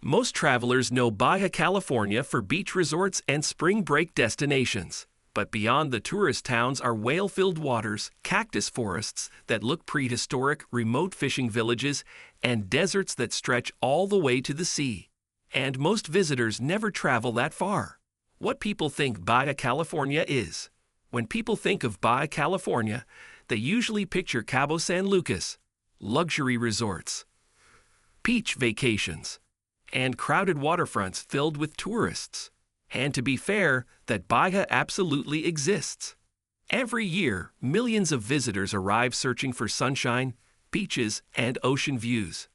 Most travelers know Baja California for beach resorts and spring break destinations. But beyond the tourist towns are whale-filled waters, cactus forests that look prehistoric, remote fishing villages, and deserts that stretch all the way to the sea. And most visitors never travel that far. What people think Baja California is. When people think of Baja California, they usually picture Cabo San Lucas, luxury resorts, beach vacations, and crowded waterfronts filled with tourists. And to be fair, that Baja absolutely exists. Every year, millions of visitors arrive searching for sunshine, beaches, and ocean views.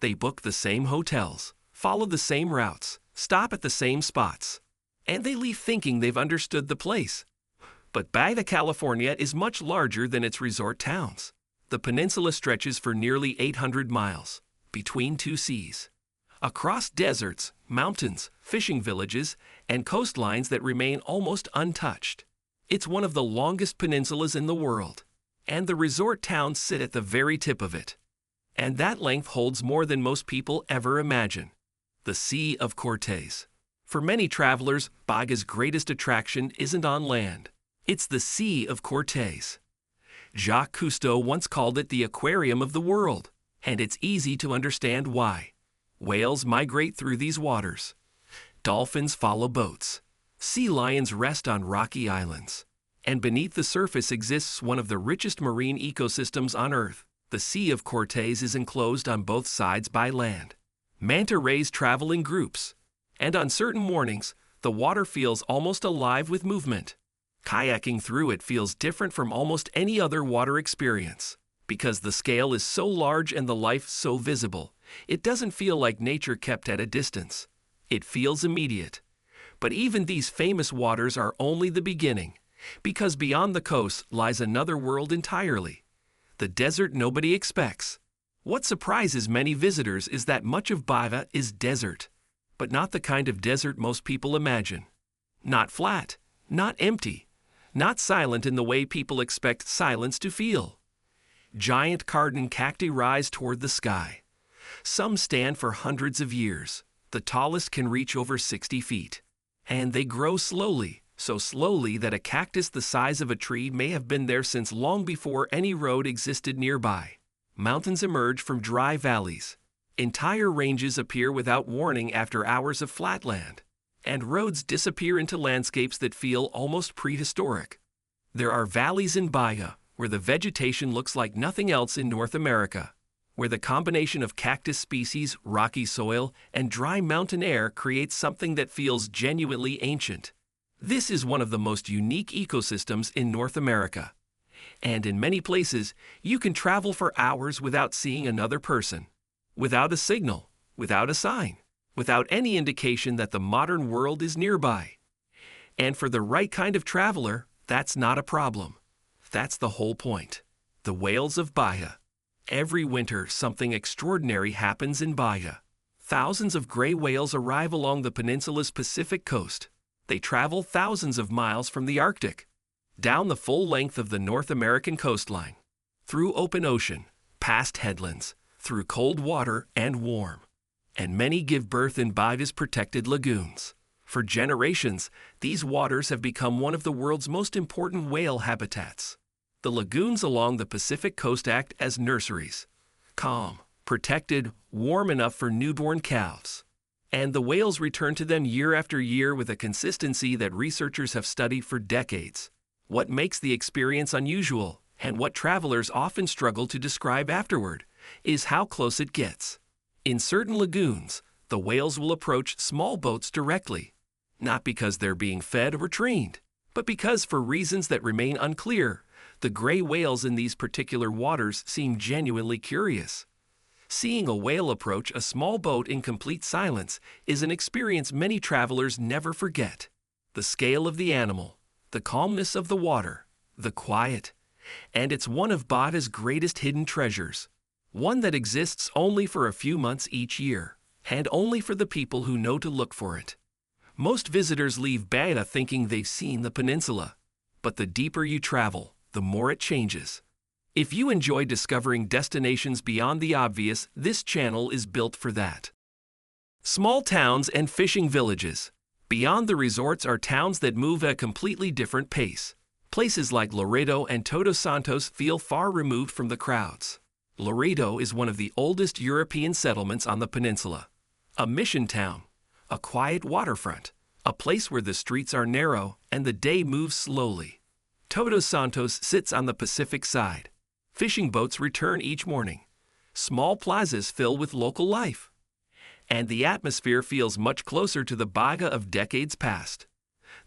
They book the same hotels, follow the same routes, stop at the same spots, and they leave thinking they've understood the place. But Baja California is much larger than its resort towns. The peninsula stretches for nearly 800 miles, between two seas, across deserts, mountains, fishing villages, and coastlines that remain almost untouched. It's one of the longest peninsulas in the world, and the resort towns sit at the very tip of it. And that length holds more than most people ever imagine. The Sea of Cortez. For many travelers, Baja's greatest attraction isn't on land. It's the Sea of Cortez. Jacques Cousteau once called it the aquarium of the world, and it's easy to understand why. Whales migrate through these waters. Dolphins follow boats. Sea lions rest on rocky islands. And beneath the surface exists one of the richest marine ecosystems on Earth. The Sea of Cortez is enclosed on both sides by land. Manta rays travel in groups. And on certain mornings, the water feels almost alive with movement. Kayaking through it feels different from almost any other water experience. Because the scale is so large and the life so visible, it doesn't feel like nature kept at a distance. It feels immediate. But even these famous waters are only the beginning, because beyond the coast lies another world entirely. The desert nobody expects. What surprises many visitors is that much of Baja is desert, but not the kind of desert most people imagine. Not flat, not empty, not silent in the way people expect silence to feel. Giant cardón cacti rise toward the sky. Some stand for hundreds of years. The tallest can reach over 60 feet. And they grow slowly, so slowly that a cactus the size of a tree may have been there since long before any road existed nearby. Mountains emerge from dry valleys. Entire ranges appear without warning after hours of flatland. And roads disappear into landscapes that feel almost prehistoric. There are valleys in Baja, where the vegetation looks like nothing else in North America, where the combination of cactus species, rocky soil, and dry mountain air creates something that feels genuinely ancient. This is one of the most unique ecosystems in North America. And in many places, you can travel for hours without seeing another person, without a signal, without a sign, without any indication that the modern world is nearby. And for the right kind of traveler, that's not a problem. That's the whole point. The whales of Baja. Every winter, something extraordinary happens in Baja. Thousands of gray whales arrive along the peninsula's Pacific coast. They travel thousands of miles from the Arctic, down the full length of the North American coastline, through open ocean, past headlands, through cold water and warm. And many give birth in Baja's protected lagoons. For generations, these waters have become one of the world's most important whale habitats. The lagoons along the Pacific coast act as nurseries, calm, protected, warm enough for newborn calves. And the whales return to them year after year with a consistency that researchers have studied for decades. What makes the experience unusual, and what travelers often struggle to describe afterward, is how close it gets. In certain lagoons, the whales will approach small boats directly, not because they're being fed or trained, but because, for reasons that remain unclear, the gray whales in these particular waters seem genuinely curious. Seeing a whale approach a small boat in complete silence is an experience many travelers never forget. The scale of the animal, the calmness of the water, the quiet, and it's one of Baja's greatest hidden treasures. One that exists only for a few months each year, and only for the people who know to look for it. Most visitors leave Baja thinking they've seen the peninsula, but the deeper you travel, the more it changes. If you enjoy discovering destinations beyond the obvious, this channel is built for that. Small towns and fishing villages. Beyond the resorts are towns that move at a completely different pace. Places like Laredo and Todos Santos feel far removed from the crowds. Laredo is one of the oldest European settlements on the peninsula. A mission town, a quiet waterfront, a place where the streets are narrow and the day moves slowly. Todos Santos sits on the Pacific side. Fishing boats return each morning. Small plazas fill with local life. And the atmosphere feels much closer to the Baja of decades past.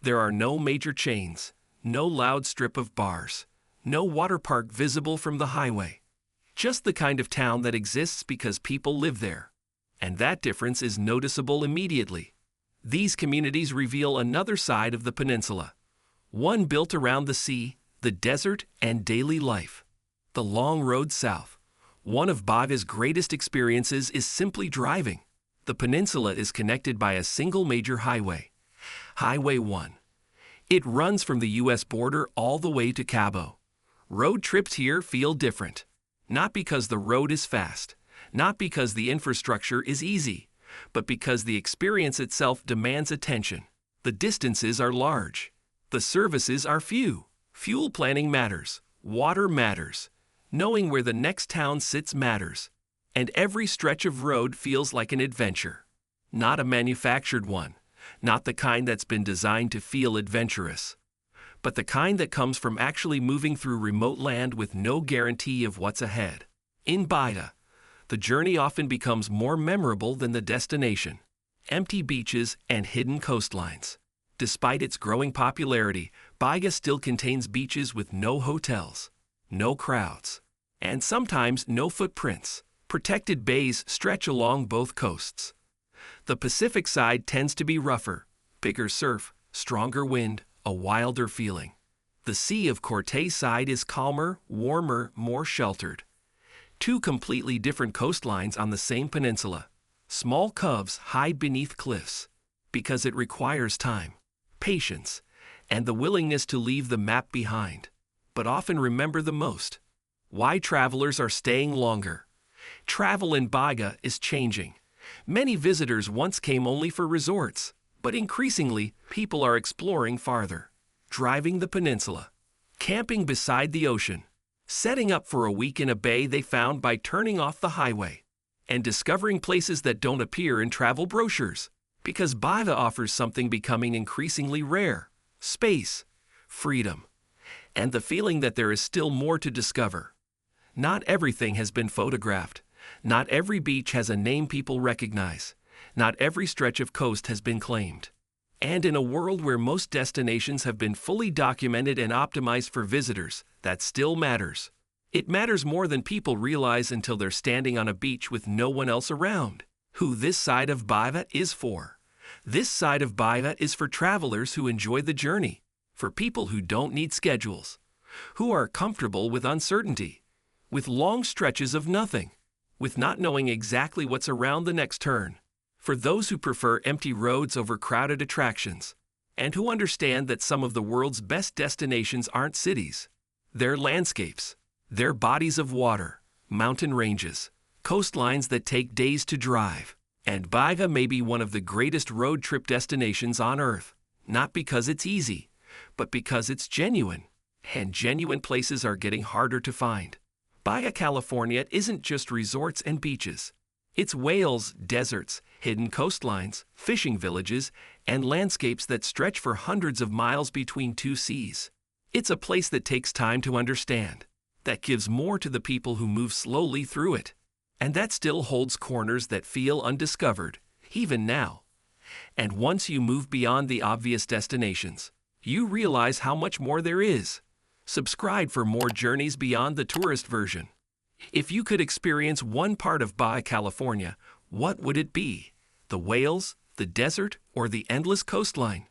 There are no major chains, no loud strip of bars, no water park visible from the highway. Just the kind of town that exists because people live there. And that difference is noticeable immediately. These communities reveal another side of the peninsula. One built around the sea, the desert, and daily life. The long road south. One of Baja's greatest experiences is simply driving. The peninsula is connected by a single major highway, Highway 1. It runs from the U.S. border all the way to Cabo. Road trips here feel different. Not because the road is fast, not because the infrastructure is easy, but because the experience itself demands attention. The distances are large. The services are few. Fuel planning matters. Water matters. Knowing where the next town sits matters. And every stretch of road feels like an adventure. Not a manufactured one, not the kind that's been designed to feel adventurous, but the kind that comes from actually moving through remote land with no guarantee of what's ahead. In Baja, the journey often becomes more memorable than the destination. Empty beaches and hidden coastlines. Despite its growing popularity, Baja still contains beaches with no hotels, no crowds, and sometimes no footprints. Protected bays stretch along both coasts. The Pacific side tends to be rougher, bigger surf, stronger wind, a wilder feeling. The Sea of Cortez side is calmer, warmer, more sheltered. Two completely different coastlines on the same peninsula. Small coves hide beneath cliffs because it requires time, patience, and the willingness to leave the map behind. But often remember the most. Why travelers are staying longer. Travel in Baja is changing. Many visitors once came only for resorts, but increasingly, people are exploring farther, driving the peninsula, camping beside the ocean, setting up for a week in a bay they found by turning off the highway, and discovering places that don't appear in travel brochures, because Baja offers something becoming increasingly rare: space, freedom, and the feeling that there is still more to discover. Not everything has been photographed. Not every beach has a name people recognize. Not every stretch of coast has been claimed. And in a world where most destinations have been fully documented and optimized for visitors, that still matters. It matters more than people realize until they're standing on a beach with no one else around. Who this side of Baja is for. This side of Baja is for travelers who enjoy the journey, for people who don't need schedules, who are comfortable with uncertainty, with long stretches of nothing, with not knowing exactly what's around the next turn, for those who prefer empty roads over crowded attractions, and who understand that some of the world's best destinations aren't cities. They're landscapes, they're bodies of water, mountain ranges, coastlines that take days to drive. And Baja may be one of the greatest road trip destinations on Earth, not because it's easy, but because it's genuine. And genuine places are getting harder to find. Baja California isn't just resorts and beaches. It's whales, deserts, hidden coastlines, fishing villages, and landscapes that stretch for hundreds of miles between two seas. It's a place that takes time to understand, that gives more to the people who move slowly through it, and that still holds corners that feel undiscovered, even now. And once you move beyond the obvious destinations, you realize how much more there is. Subscribe for more journeys beyond the tourist version. If you could experience one part of Baja California, what would it be? The whales, the desert, or the endless coastline?